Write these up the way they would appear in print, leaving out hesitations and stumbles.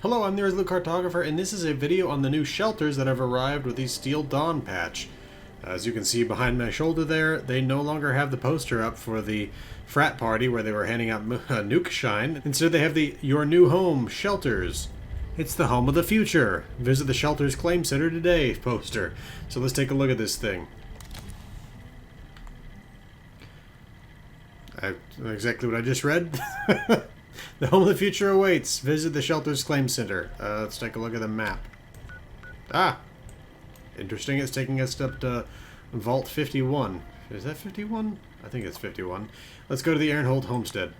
Hello, I'm the Earthly Cartographer, and this is a video on the new shelters that have arrived with the Steel Dawn patch. As you can see behind my shoulder there, they no longer have the poster up for the frat party where they were handing out nuke shine. Instead, they have the Your New Home Shelters. It's the home of the future. Visit the Shelters Claim Center today poster. So let's take a look at this thing. Exactly what I just read. The home of the future awaits. Visit the Shelters Claim Center. Let's take a look at the map. Ah! Interesting. It's taking us up to Vault 51. Is that 51? I think it's 51. Let's go to the Ehrenhold Homestead.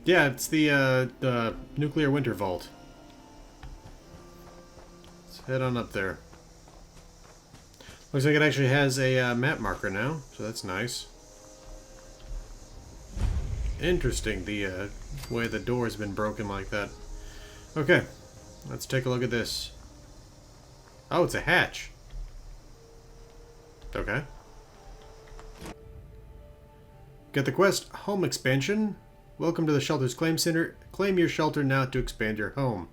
Yeah, it's the Nuclear Winter Vault. Let's head on up there. Looks like it actually has a map marker now, so that's nice. Interesting, the way the door's been broken like that. Okay, let's take a look at this. Oh, it's a hatch. Okay. Get the quest, Home Expansion. Welcome to the Shelters Claim Center. Claim your shelter now to expand your home.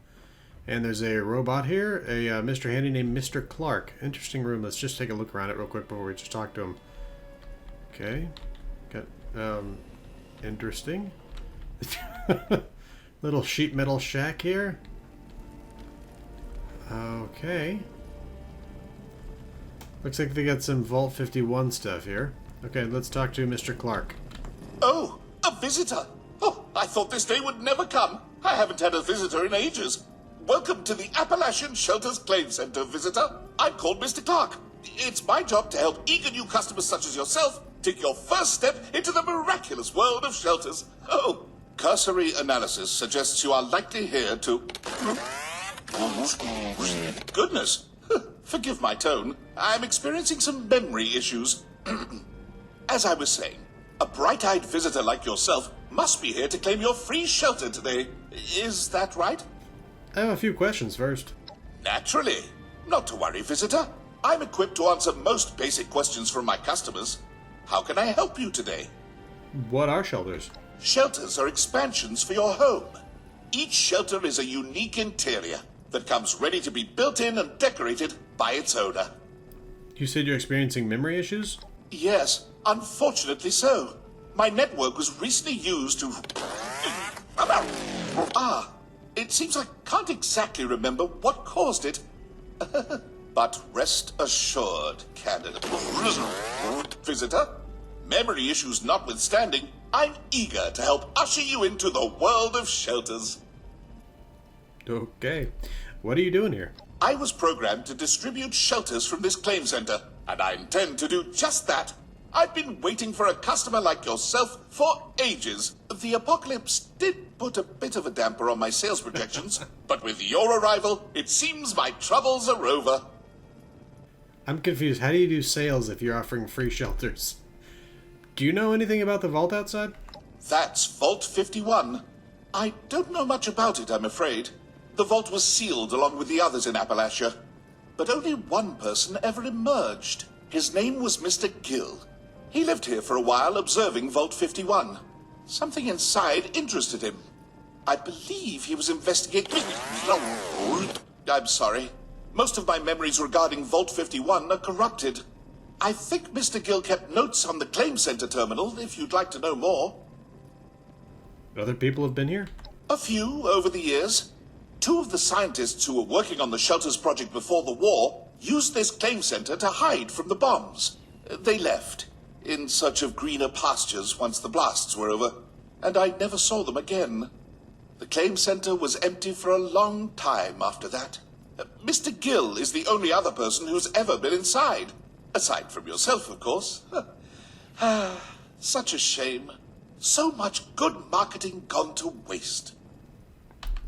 And there's a robot here, a Mr. Handy named Mr. Clark. Interesting room. Let's just take a look around it real quick before we just talk to him. Okay. Got, interesting. Little sheet metal shack here. Okay. Looks like they got some Vault 51 stuff here. Okay, let's talk to Mr. Clark. Oh, a visitor. Oh, I thought this day would never come. I haven't had a visitor in ages. Welcome to the Appalachian Shelters Claim Center, visitor. I'm called Mr. Clark. It's my job to help eager new customers such as yourself take your first step into the miraculous world of shelters. Oh, cursory analysis suggests you are likely here to... Goodness. Forgive my tone. I'm experiencing some memory issues. As I was saying, a bright-eyed visitor like yourself must be here to claim your free shelter today. Is that right? I have a few questions first. Naturally. Not to worry, visitor. I'm equipped to answer most basic questions from my customers. How can I help you today? What are shelters? Shelters are expansions for your home. Each shelter is a unique interior that comes ready to be built in and decorated by its owner. You said you're experiencing memory issues? Yes, unfortunately so. My network was recently used to... It seems I can't exactly remember what caused it. But rest assured, candidate. Visitor, memory issues notwithstanding, I'm eager to help usher you into the world of shelters. Okay. What are you doing here? I was programmed to distribute shelters from this claim center, and I intend to do just that. I've been waiting for a customer like yourself for ages. The apocalypse did put a bit of a damper on my sales projections, but with your arrival, it seems my troubles are over. I'm confused. How do you do sales if you're offering free shelters? Do you know anything about the vault outside? That's Vault 51. I don't know much about it, I'm afraid. The vault was sealed along with the others in Appalachia, but only one person ever emerged. His name was Mr. Gill. He lived here for a while observing Vault 51. Something inside interested him. I believe he was investigating... I'm sorry. Most of my memories regarding Vault 51 are corrupted. I think Mr. Gill kept notes on the Claim Center terminal, if you'd like to know more. Other people have been here? A few over the years. Two of the scientists who were working on the Shelters project before the war used this Claim Center to hide from the bombs. They left, in search of greener pastures once the blasts were over, and I never saw them again. The Claim Center was empty for a long time after that. Mr. Gill is the only other person who's ever been inside. Aside from yourself, of course. Such a shame. So much good marketing gone to waste.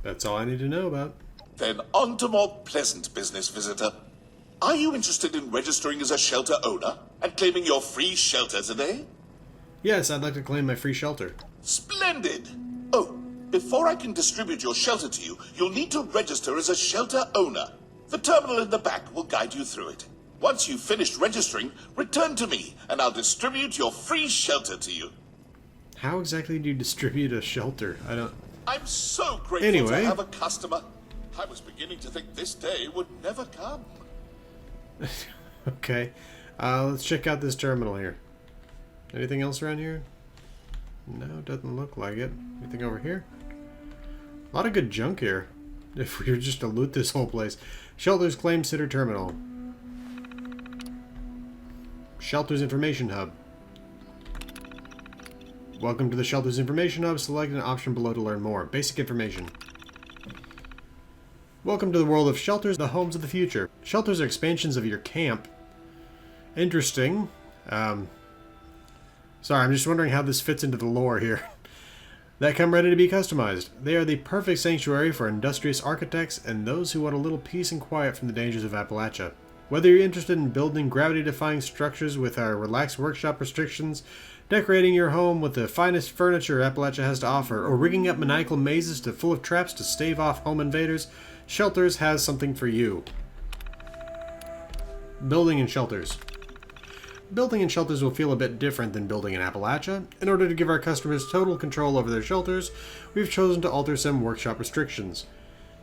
That's all I need to know about. Then on to more pleasant business, visitor. Are you interested in registering as a shelter owner and claiming your free shelter today? Yes, I'd like to claim my free shelter. Splendid! Oh, before I can distribute your shelter to you, you'll need to register as a shelter owner. The terminal in the back will guide you through it. Once you've finished registering, return to me, and I'll distribute your free shelter to you. How exactly do you distribute a shelter? I don't... I'm so grateful Anyway. to have a customer. I was beginning to think this day would never come. Okay. Let's check out this terminal here. Anything else around here? No, doesn't look like it. Anything over here? A lot of good junk here. If we were just to loot this whole place. Shelters Claim Sitter Terminal. Shelters Information Hub. Welcome to the Shelters Information Hub. Select an option below to learn more. Basic information. Welcome to the world of shelters, the homes of the future. Shelters are expansions of your camp. Interesting. Sorry, I'm just wondering how this fits into the lore here. That come ready to be customized. They are the perfect sanctuary for industrious architects and those who want a little peace and quiet from the dangers of Appalachia. Whether you're interested in building gravity-defying structures with our relaxed workshop restrictions, decorating your home with the finest furniture Appalachia has to offer, or rigging up maniacal mazes full of traps to stave off home invaders, Shelters has something for you. Building in shelters. Building in shelters will feel a bit different than building in Appalachia. In order to give our customers total control over their shelters, we've chosen to alter some workshop restrictions.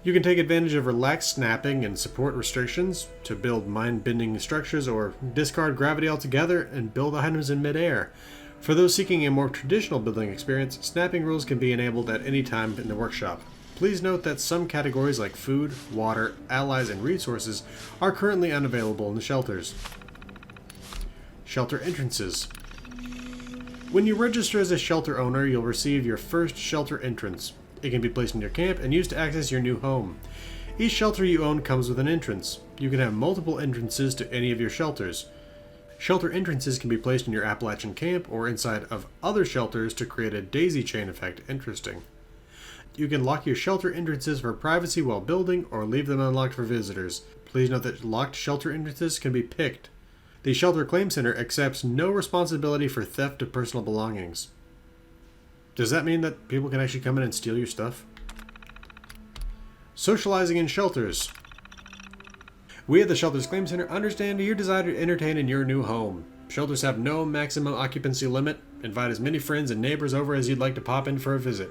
You can take advantage of relaxed snapping and support restrictions to build mind-bending structures, or discard gravity altogether and build items in midair. For those seeking a more traditional building experience, snapping rules can be enabled at any time in the workshop. Please note that some categories like food, water, allies, and resources are currently unavailable in the shelters. Shelter entrances. When you register as a shelter owner, you'll receive your first shelter entrance. It can be placed in your camp and used to access your new home. Each shelter you own comes with an entrance. You can have multiple entrances to any of your shelters. Shelter entrances can be placed in your Appalachian camp or inside of other shelters to create a daisy chain effect. Interesting. You can lock your shelter entrances for privacy while building or leave them unlocked for visitors. Please note that locked shelter entrances can be picked. The Shelter Claim Center accepts no responsibility for theft of personal belongings. Does that mean that people can actually come in and steal your stuff? Socializing in shelters. We at the Shelters Claim Center understand your desire to entertain in your new home. Shelters have no maximum occupancy limit. Invite as many friends and neighbors over as you'd like to pop in for a visit.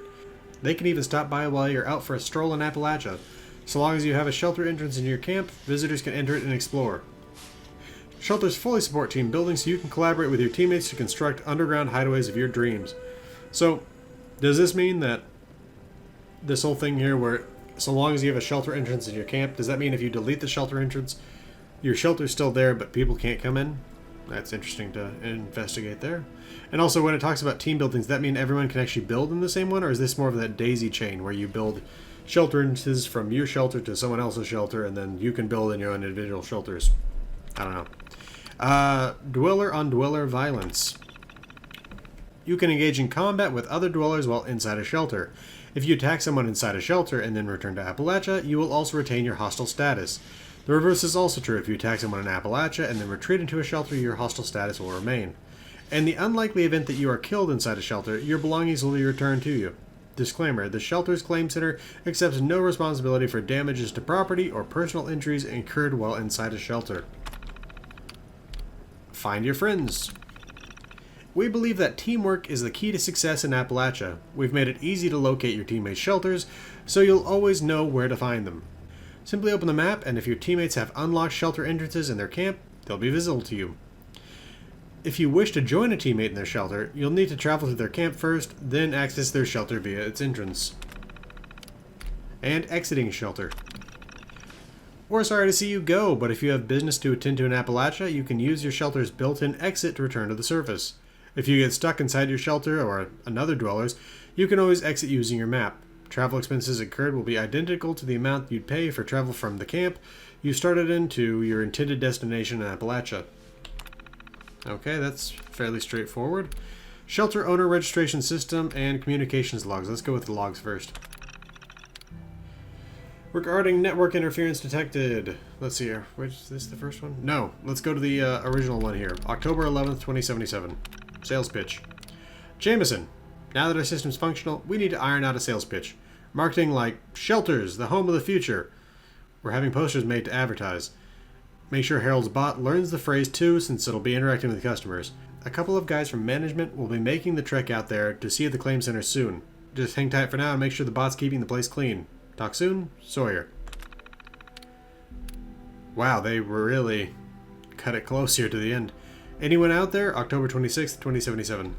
They can even stop by while you're out for a stroll in Appalachia. So long as you have a shelter entrance in your camp, visitors can enter it and explore. Shelters fully support team building, so you can collaborate with your teammates to construct underground hideaways of your dreams. So, does this mean that this whole thing here where so long as you have a shelter entrance in your camp, does that mean if you delete the shelter entrance, your shelter's still there but people can't come in? That's interesting to investigate there. And also, when it talks about team buildings, does that mean everyone can actually build in the same one, or is this more of that daisy chain where you build shelter entrances from your shelter to someone else's shelter and then you can build in your own individual shelters? I don't know. Dweller-on-dweller violence. You can engage in combat with other dwellers while inside a shelter. If you attack someone inside a shelter and then return to Appalachia, you will also retain your hostile status. The reverse is also true. If you attack someone in Appalachia and then retreat into a shelter, your hostile status will remain. In the unlikely event that you are killed inside a shelter, your belongings will be returned to you. Disclaimer: the Shelters Claim Center accepts no responsibility for damages to property or personal injuries incurred while inside a shelter. Find your friends. We believe that teamwork is the key to success in Appalachia. We've made it easy to locate your teammates' shelters, so you'll always know where to find them. Simply open the map, and if your teammates have unlocked shelter entrances in their camp, they'll be visible to you. If you wish to join a teammate in their shelter, you'll need to travel to their camp first, then access their shelter via its entrance. And exiting shelter. We're sorry to see you go, but if you have business to attend to in Appalachia, you can use your shelter's built-in exit to return to the surface. If you get stuck inside your shelter or another dweller's, you can always exit using your map. Travel expenses incurred will be identical to the amount you'd pay for travel from the camp you started in to your intended destination in Appalachia. Okay, that's fairly straightforward. Shelter owner registration system and communications logs. Let's go with the logs first. Regarding network interference detected. Let's see here. Which is this the first one? No. Let's go to the original one here. October 11th, 2077. Sales pitch. Jameson. Now that our system's functional, we need to iron out a sales pitch. Marketing like Shelters, the home of the future. We're having posters made to advertise. Make sure Harold's bot learns the phrase too, since it'll be interacting with customers. A couple of guys from management will be making the trek out there to see the claim center soon. Just hang tight for now and make sure the bot's keeping the place clean. Talk soon, Sawyer. Wow, they really cut it close here to the end. Anyone out there? October 26th, 2077.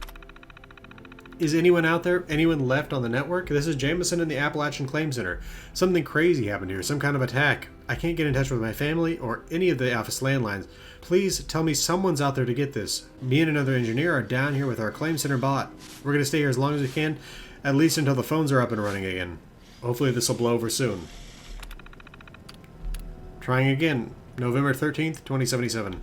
Is anyone out there? Anyone left on the network? This is Jameson in the Appalachian Claim Center. Something crazy happened here. Some kind of attack. I can't get in touch with my family or any of the office landlines. Please tell me someone's out there to get this. Me and another engineer are down here with our Claim Center bot. We're going to stay here as long as we can, at least until the phones are up and running again. Hopefully this will blow over soon. Trying again. November 13th, 2077.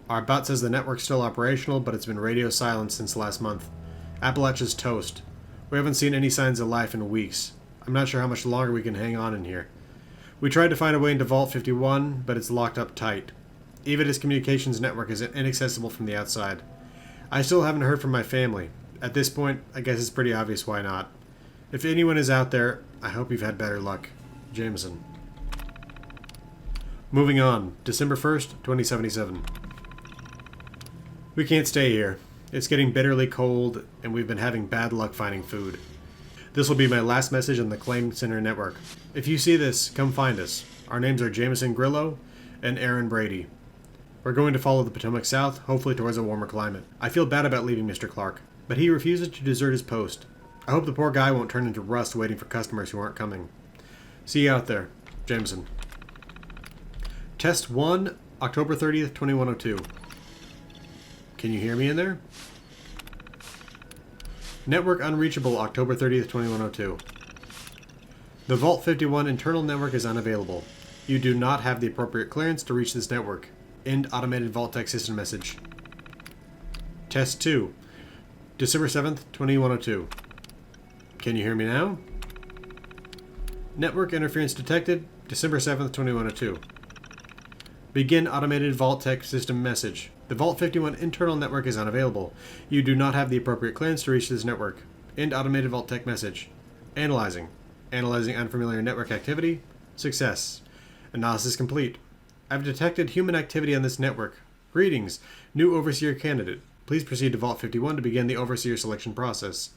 Our bot says the network's still operational, but it's been radio silent since last month. Appalachia's toast. We haven't seen any signs of life in weeks. I'm not sure how much longer we can hang on in here. We tried to find a way into Vault 51, but it's locked up tight. Even its communications network is inaccessible from the outside. I still haven't heard from my family. At this point, I guess it's pretty obvious why not. If anyone is out there, I hope you've had better luck. Jameson. Moving on. December 1st, 2077. We can't stay here. It's getting bitterly cold, and we've been having bad luck finding food. This will be my last message on the Claim Center network. If you see this, come find us. Our names are Jameson Grillo and Aaron Brady. We're going to follow the Potomac south, hopefully towards a warmer climate. I feel bad about leaving Mr. Clark, but he refuses to desert his post. I hope the poor guy won't turn into rust waiting for customers who aren't coming. See you out there. Jameson. Test 1, October 30th, 2102. Can you hear me in there? Network unreachable, October 30th, 2102. The Vault 51 internal network is unavailable. You do not have the appropriate clearance to reach this network. End automated Vault-Tec system message. Test 2, December 7th, 2102. Can you hear me now? Network interference detected, December 7th, 2102. Begin automated Vault-Tec system message. The Vault 51 internal network is unavailable. You do not have the appropriate clearance to reach this network. End automated Vault-Tec message. Analyzing. Analyzing unfamiliar network activity. Success. Analysis complete. I've detected human activity on this network. Greetings, new Overseer candidate. Please proceed to Vault 51 to begin the Overseer selection process.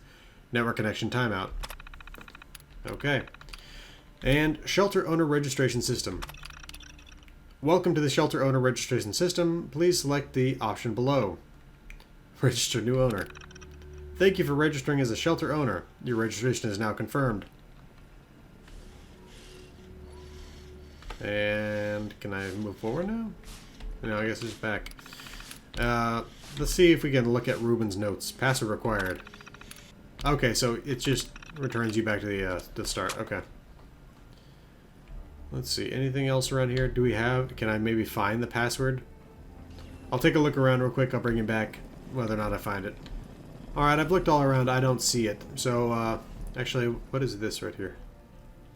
Network connection timeout. Okay. And Shelter Owner Registration System. Welcome to the Shelter Owner Registration System. Please select the option below. Register new owner. Thank you for registering as a shelter owner. Your registration is now confirmed. And can I move forward now? No, I guess it's back. Let's see if we can look at Ruben's notes. Password required. Okay, so it just returns you back to the start. Okay. Let's see, anything else around here? Do we have... Can I maybe find the password? I'll take a look around real quick. I'll bring you back whether or not I find it. Alright, I've looked all around. I don't see it. So, actually, what is this right here?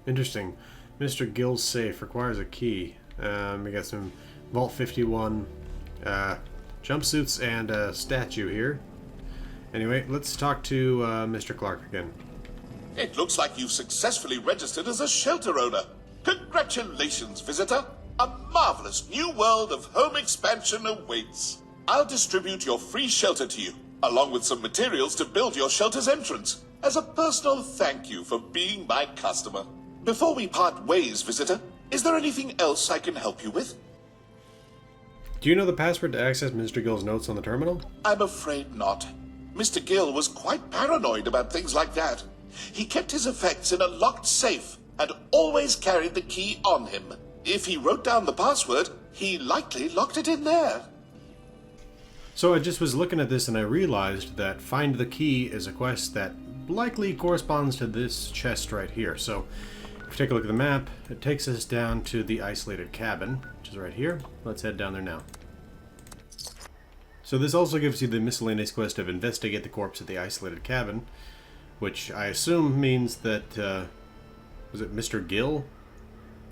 Interesting. Mr. Gill's safe requires a key. We got some Vault 51 jumpsuits and a statue here. Anyway, let's talk to Mr. Clark again. It looks like you've successfully registered as a shelter owner. Congratulations, visitor. A marvelous new world of home expansion awaits. I'll distribute your free shelter to you, along with some materials to build your shelter's entrance, as a personal thank you for being my customer. Before we part ways, visitor, is there anything else I can help you with? Do you know the password to access Mr. Gill's notes on the terminal? I'm afraid not. Mr. Gill was quite paranoid about things like that. He kept his effects in a locked safe and always carried the key on him. If he wrote down the password, he likely locked it in there. So I just was looking at this and I realized that Find the Key is a quest that likely corresponds to this chest right here. So if we take a look at the map, it takes us down to the isolated cabin, which is right here. Let's head down there now. So this also gives you the miscellaneous quest of investigate the corpse at the isolated cabin, which I assume means that, was it Mr. Gill?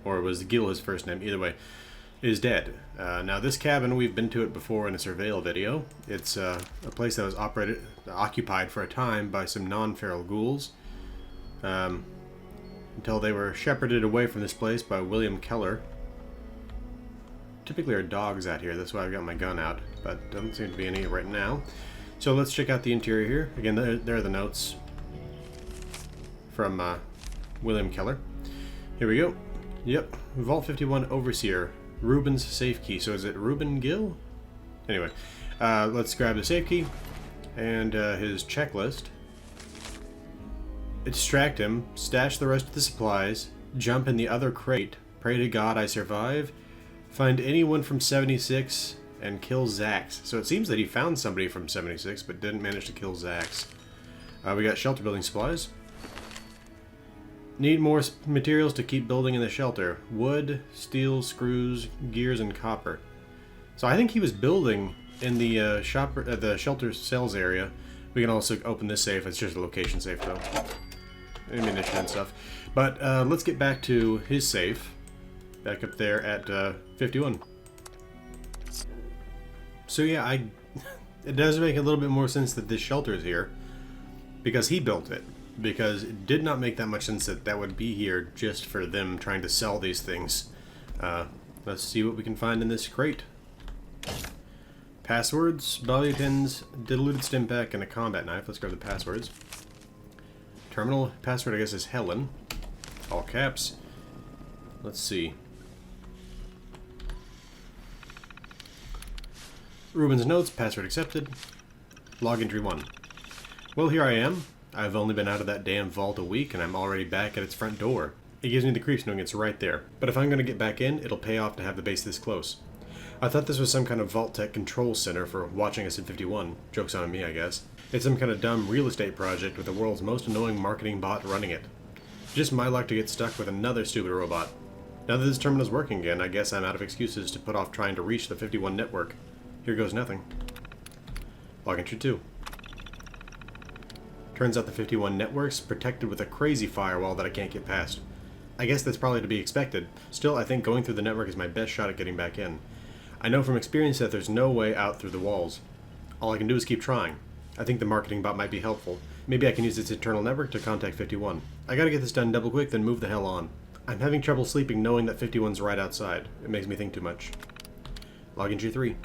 Or was Gill his first name? Either way, is dead. Now this cabin, we've been to it before in a surveil video. It's a place that was occupied for a time by some non-feral ghouls, until they were shepherded away from this place by William Keller. Typically our dogs out here, that's why I've got my gun out. but doesn't seem to be any right now. So let's check out the interior here. Again, there are the notes from William Keller. Here we go. Yep, Vault 51 Overseer, Ruben's safe key. So is it Ruben Gill? Anyway, let's grab the safe key and his checklist. Extract him, stash the rest of the supplies, jump in the other crate, pray to God I survive, find anyone from 76, and kill Zax. So it seems that he found somebody from 76, but didn't manage to kill Zax. We got shelter building supplies. Need more materials to keep building in the shelter. Wood, steel, screws, gears, and copper. So I think he was building in the the shelter sales area. We can also open this safe. It's just a location safe, though. Ammunition and stuff. But let's get back to his safe. Back up there at 51. So yeah, it does make a little bit more sense that this shelter is here. Because he built it. Because it did not make that much sense that that would be here just for them trying to sell these things. Let's see what we can find in this crate. Passwords, value tins, diluted stim pack, and a combat knife. Let's grab the passwords. Terminal password, I guess, is Helen. All caps. Let's see. Ruben's notes, password accepted. Log entry 1. Well, here I am. I've only been out of that damn vault a week, and I'm already back at its front door. It gives me the creeps knowing it's right there. But if I'm going to get back in, it'll pay off to have the base this close. I thought this was some kind of Vault Tech control center for watching us at 51. Joke's on me, I guess. It's some kind of dumb real estate project with the world's most annoying marketing bot running it. Just my luck to get stuck with another stupid robot. Now that this terminal's working again, I guess I'm out of excuses to put off trying to reach the 51 network. Here goes nothing. Log entry 2. Turns out the 51 network's protected with a crazy firewall that I can't get past. I guess that's probably to be expected. Still, I think going through the network is my best shot at getting back in. I know from experience that there's no way out through the walls. All I can do is keep trying. I think the marketing bot might be helpful. Maybe I can use its internal network to contact 51. I gotta get this done double quick, then move the hell on. I'm having trouble sleeping knowing that 51's right outside. It makes me think too much. Log entry 3.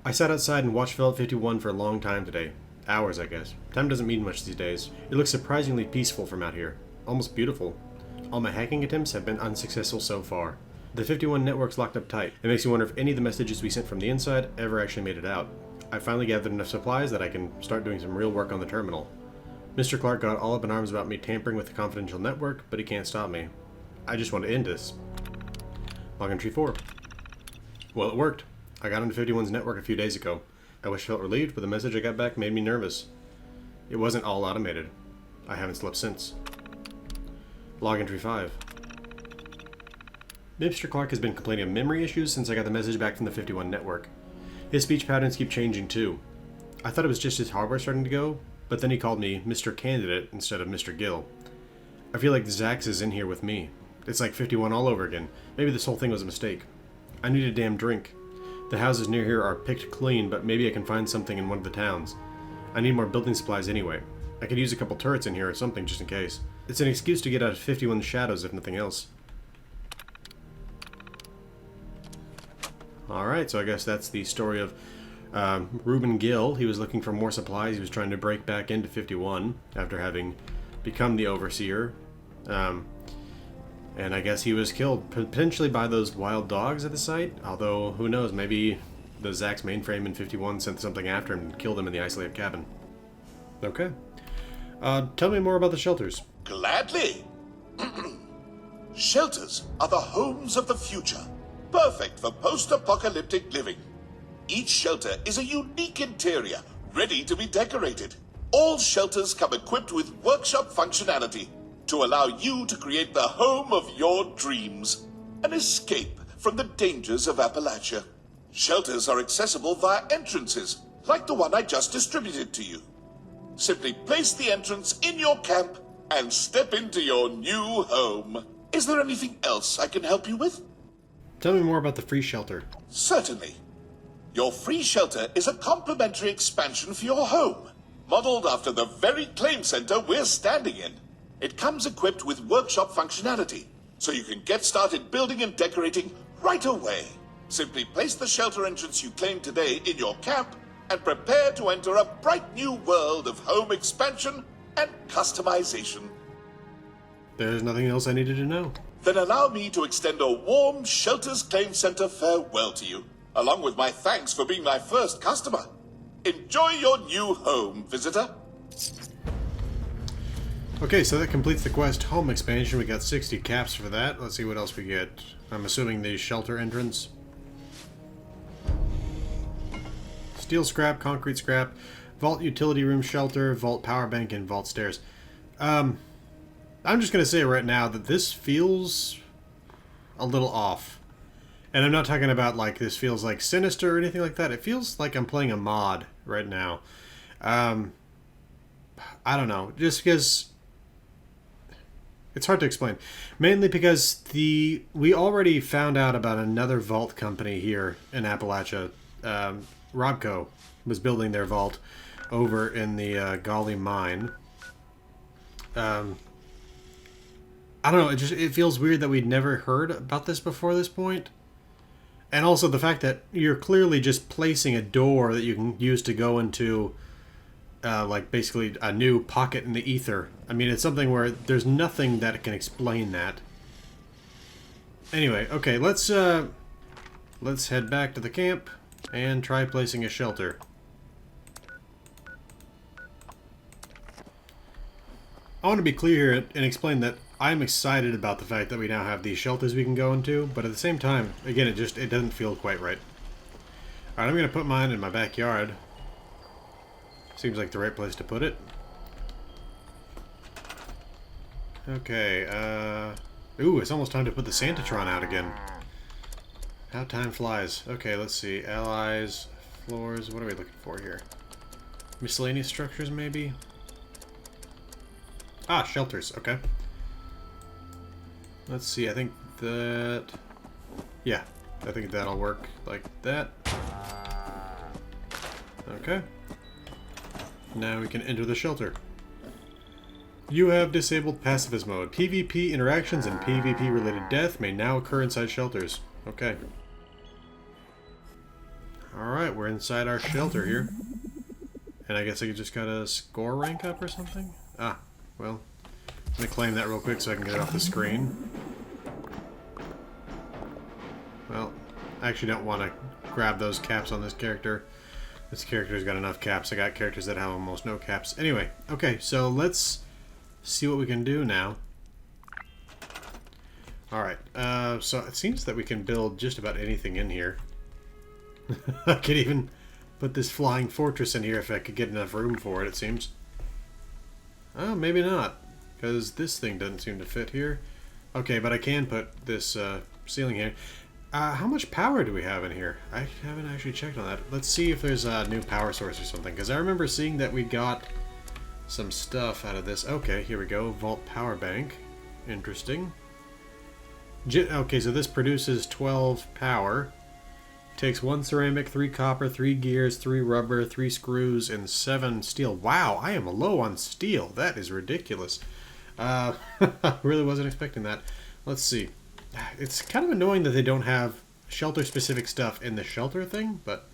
I sat outside and watched Vault 51 for a long time today. Hours, I guess. Time doesn't mean much these days. It looks surprisingly peaceful from out here. Almost beautiful. All my hacking attempts have been unsuccessful so far. The 51 network's locked up tight. It makes me wonder if any of the messages we sent from the inside ever actually made it out. I finally gathered enough supplies that I can start doing some real work on the terminal. Mr. Clark got all up in arms about me tampering with the confidential network, but he can't stop me. I just want to end this. Log entry 4. Well, it worked. I got into 51's network a few days ago. I wish I felt relieved, but the message I got back made me nervous. It wasn't all automated. I haven't slept since. Log entry 5. Mr. Clark has been complaining of memory issues since I got the message back from the 51 network. His speech patterns keep changing too. I thought it was just his hardware starting to go, but then he called me Mr. Candidate instead of Mr. Gill. I feel like Zax is in here with me. It's like 51 all over again. Maybe this whole thing was a mistake. I need a damn drink. The houses near here are picked clean, but maybe I can find something in one of the towns. I need more building supplies anyway. I could use a couple turrets in here or something just in case. It's an excuse to get out of 51's shadows if nothing else. Alright, so I guess that's the story of Ruben Gill. He was looking for more supplies. He was trying to break back into 51 after having become the Overseer. And I guess he was killed, potentially by those wild dogs at the site. Although, who knows, maybe the Zax mainframe in 51 sent something after him and killed him in the isolated cabin. Okay. Tell me more about the shelters. Gladly. Shelters are the homes of the future, perfect for post-apocalyptic living. Each shelter is a unique interior, ready to be decorated. All shelters come equipped with workshop functionality to allow you to create the home of your dreams, an escape from the dangers of Appalachia. Shelters are accessible via entrances, like the one I just distributed to you. Simply place the entrance in your camp and step into your new home. Is there anything else I can help you with? Tell me more about the free shelter. Certainly. Your free shelter is a complimentary expansion for your home, modeled after the very claim center we're standing in. It comes equipped with workshop functionality, so you can get started building and decorating right away. Simply place the shelter entrance you claim today in your camp and prepare to enter a bright new world of home expansion and customization. There's nothing else I needed to know. Then allow me to extend a warm Shelters Claim Center farewell to you, along with my thanks for being my first customer. Enjoy your new home, visitor. Okay, so that completes the quest home expansion. We got 60 caps for that. Let's see what else we get. I'm assuming the shelter entrance. Steel scrap, concrete scrap, vault utility room shelter, vault power bank, and vault stairs. I'm just going to say right now that this feels a little off. And I'm not talking about like this feels like sinister or anything like that. It feels like I'm playing a mod right now. I don't know. Just because it's hard to explain. Mainly because we already found out about another vault company here in Appalachia. Robco was building their vault over in the Golly mine. I don't know. It feels weird that we'd never heard about this before this point. And also the fact that you're clearly just placing a door that you can use to go into, like, basically a new pocket in the ether. I mean, it's something where there's nothing that can explain that. Anyway, okay, let's head back to the camp and try placing a shelter. I want to be clear here and explain that I'm excited about the fact that we now have these shelters we can go into, but at the same time, again, it doesn't feel quite right. Alright, I'm going to put mine in my backyard. Seems like the right place to put it. Okay, ooh, it's almost time to put the Santatron out again. How time flies. Okay, let's see. Allies, floors, what are we looking for here? Miscellaneous structures, maybe? Ah, shelters, okay. Let's see, I think that... yeah, I think that'll work like that. Okay. Now we can enter the shelter. You have disabled pacifist mode. PvP interactions and PvP related death may now occur inside shelters. Okay. Alright, we're inside our shelter here. And I guess I just gotta score rank up or something? Ah, well... I'm going to claim that real quick so I can get it off the screen. Well, I actually don't want to grab those caps on this character. This character's got enough caps. I got characters that have almost no caps. Anyway, okay, so let's see what we can do now. Alright, so it seems that we can build just about anything in here. I could even put this flying fortress in here if I could get enough room for it, it seems. Oh, maybe not. Because this thing doesn't seem to fit here. Okay, but I can put this ceiling here. How much power do we have in here? I haven't actually checked on that. Let's see if there's a new power source or something. Because I remember seeing that we got some stuff out of this. Okay, here we go. Vault power bank. Interesting. Okay, so this produces 12 power. Takes 1 ceramic, 3 copper, 3 gears, 3 rubber, 3 screws, and 7 steel. Wow, I am low on steel. That is ridiculous. Really wasn't expecting that. Let's see. It's kind of annoying that they don't have shelter-specific stuff in the shelter thing, but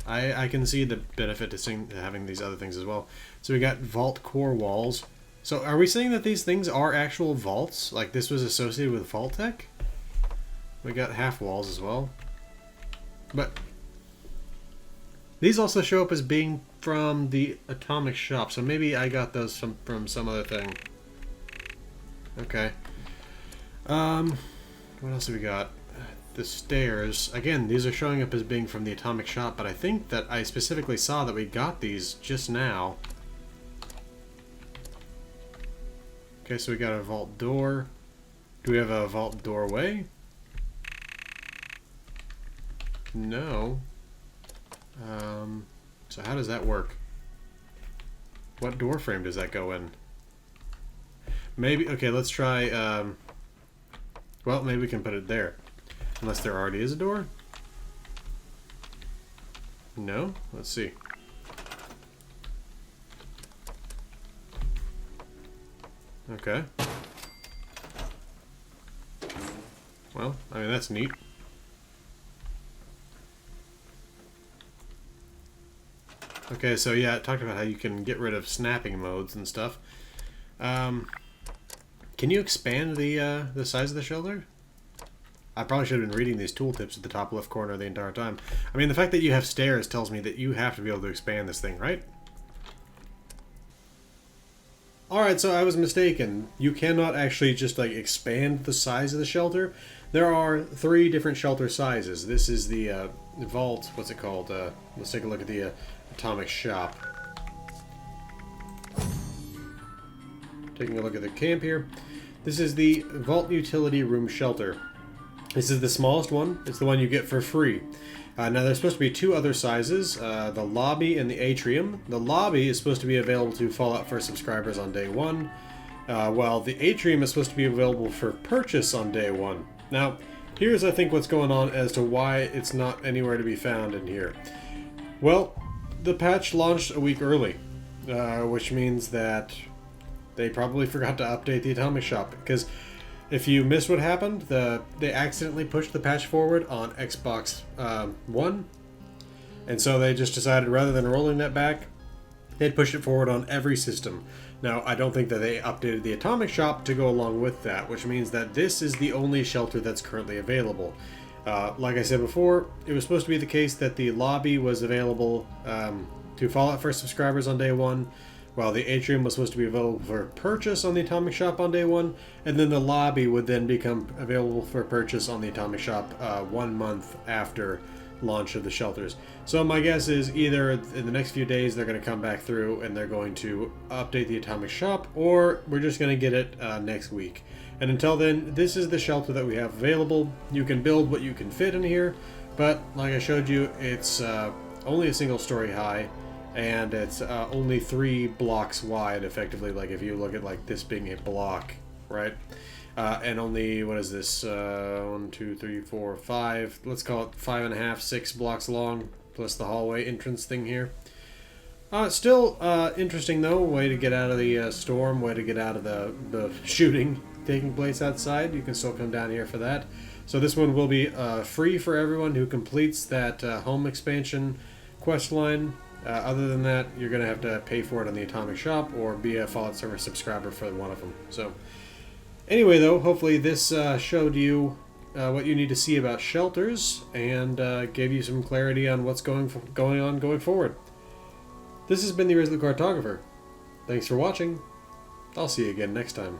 I can see the benefit to having these other things as well. So we got vault core walls. So are we saying that these things are actual vaults? Like this was associated with vault tech? We got half walls as well. But these also show up as being from the atomic shop, so maybe I got those from some other thing. Okay. What else have we got? The stairs. Again, these are showing up as being from the atomic shop, but I think that I specifically saw that we got these just now. Okay, so we got a vault door. Do we have a vault doorway? No. So how does that work? What door frame does that go in? Maybe, okay, let's try, well, maybe we can put it there. Unless there already is a door? No? Let's see. Okay. Well, I mean, that's neat. Okay, so yeah, it talked about how you can get rid of snapping modes and stuff. Can you expand the size of the shelter? I probably should have been reading these tooltips at the top left corner the entire time. I mean, the fact that you have stairs tells me that you have to be able to expand this thing, right? Alright, so I was mistaken. You cannot actually just, like, expand the size of the shelter. There are 3 different shelter sizes. This is the vault, what's it called? Let's take a look at the atomic shop. Taking a look at the camp here. This is the Vault Utility Room Shelter. This is the smallest one. It's the one you get for free. Now, there's supposed to be 2 other sizes, the Lobby and the Atrium. The Lobby is supposed to be available to Fallout 1 subscribers on day 1, while the Atrium is supposed to be available for purchase on day 1. Now, here's, I think, what's going on as to why it's not anywhere to be found in here. Well, the patch launched a week early, which means that they probably forgot to update the Atomic Shop, because if you missed what happened, they accidentally pushed the patch forward on Xbox One, and so they just decided rather than rolling that back, they'd push it forward on every system. Now, I don't think that they updated the Atomic Shop to go along with that, which means that this is the only shelter that's currently available. Like I said before, it was supposed to be the case that the Lobby was available to Fallout 1 subscribers on day 1, while the Atrium was supposed to be available for purchase on the Atomic Shop on day 1, and then the Lobby would then become available for purchase on the Atomic Shop 1 month after launch of the shelters. So my guess is either in the next few days they're going to come back through and they're going to update the Atomic Shop, or we're just going to get it next week. And until then, this is the shelter that we have available. You can build what you can fit in here, but like I showed you, it's only a single story high, and it's only 3 blocks wide, effectively. Like if you look at like this being a block, right? And only, what is this? 1, 2, 3, 4, 5. Let's call it 5.5, 6 blocks long, plus the hallway entrance thing here. Still interesting though. Way to get out of the storm. Way to get out of the shooting taking place outside. You can still come down here for that. So this one will be free for everyone who completes that home expansion quest line. Other than that, you're going to have to pay for it on the Atomic Shop or be a Fallout server subscriber for one of them. So anyway, though, hopefully this showed you what you need to see about shelters and gave you some clarity on what's going on going forward. This has been the Grizzly Cartographer. Thanks for watching. I'll see you again next time.